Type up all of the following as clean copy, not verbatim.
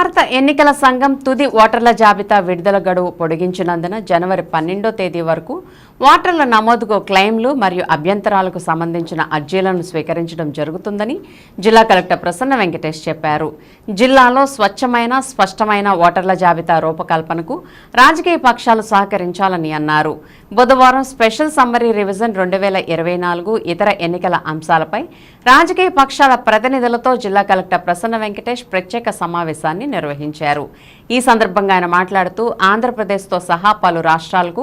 భారత ఎన్నికల సంఘం తుది ఓటర్ల జాబితా విడుదల గడువు పొడిగించినందున జనవరి 12వ తేదీ వరకు ఓటర్ల నమోదుకు క్లెయిమ్లు మరియు అభ్యంతరాలకు సంబంధించిన అర్జీలను స్వీకరించడం జరుగుతుందని జిల్లా కలెక్టర్ ప్రసన్న వెంకటేష్ చెప్పారు. జిల్లాలో స్వచ్ఛమైన, స్పష్టమైన ఓటర్ల జాబితా రూపకల్పనకు రాజకీయ పక్షాలు సహకరించాలని అన్నారు. బుధవారం స్పెషల్ సమ్మరీ రివిజన్ 2024 ఇతర ఎన్నికల అంశాలపై రాజకీయ పక్షాల ప్రతినిధులతో జిల్లా కలెక్టర్ ప్రసన్న వెంకటేష్ ప్రత్యేక సమావేశాన్ని నిర్వహించారు. ఈ సందర్భంగా ఆయన మాట్లాడుతూ ఆంధ్రప్రదేశ్తో సహా పలు రాష్ట్రాలకు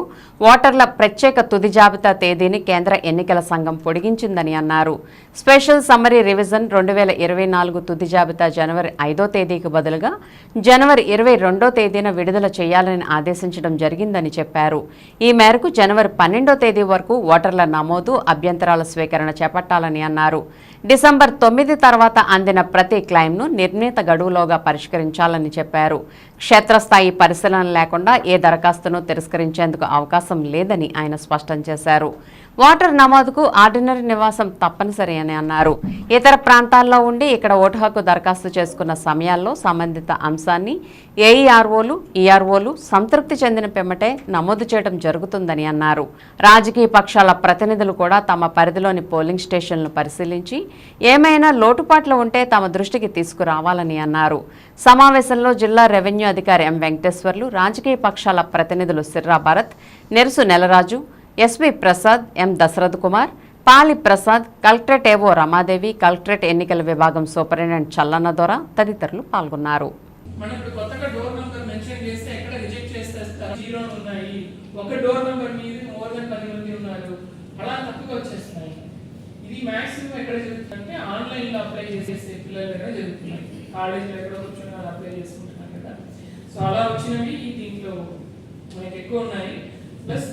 ఓటర్ల ప్రత్యేక తుది జాబితా తేదీని కేంద్ర ఎన్నికల సంఘం పొడిగించిందని అన్నారు. స్పెషల్ సమ్మరీ రివిజన్ 2024 తుది జాబితా జనవరి 5వ తేదీకి బదులుగా జనవరి 22వ తేదీన విడుదల చేయాలని ఆదేశించడం జరిగిందని చెప్పారు. ఈ మేరకు జనవరి 12వ తేదీ వరకు ఓటర్ల నమోదు, అభ్యంతరాల స్వీకరణ చేపట్టాలని అన్నారు. డిసెంబర్ 9 తర్వాత అందిన ప్రతి క్లెయిమ్ను నిర్ణీత గడువులోగా పరిష్కరించాలని చెప్పారు. క్షేత్రస్థాయి పరిశీలన లేకుండా ఏ దరఖాస్తును తిరస్కరించేందుకు అవకాశం లేదని ఆయన స్పష్టం చేశారు. ఓటర్ నమోదుకు ఆర్డినరీ నివాసం తప్పనిసరి అని అన్నారు. ఇతర ప్రాంతాల్లో ఉండి ఇక్కడ ఓటు హక్కు దరఖాస్తు చేసుకున్న సమయాల్లో సంబంధిత అంశాన్ని ఏఈఆర్ఓలు, ఈఆర్ఓలు సంతృప్తి చెందిన పిమ్మటే నమోదు చేయడం జరుగుతుందని అన్నారు. రాజకీయ పక్షాల ప్రతినిధులు కూడా తమ పరిధిలోని పోలింగ్ స్టేషన్లను పరిశీలించి ఏమైనా లోటుపాట్లు ఉంటే తమ దృష్టికి తీసుకురావాలని అన్నారు. సమావేశంలో జిల్లా రెవెన్యూ అధికారి ఎం వెంకటేశ్వర్లు, రాజకీయ పక్షాల ప్రతినిధులు సిర్రా భరత్, నెరుసు నెలరాజు, ఎస్వి ప్రసాద్, ఎం దశరథ్ కుమార్, పాలి ప్రసాద్, కలెక్టరేట్ ఏవో రమాదేవి, కలెక్టరేట్ ఎన్నికల విభాగం సూపరింటెండెంట్ చల్లన్న దొర తదితరులు పాల్గొన్నారు. సో అలా వచ్చినవి దీంట్లో మనకి ఎక్కువ ఉన్నాయి. ప్లస్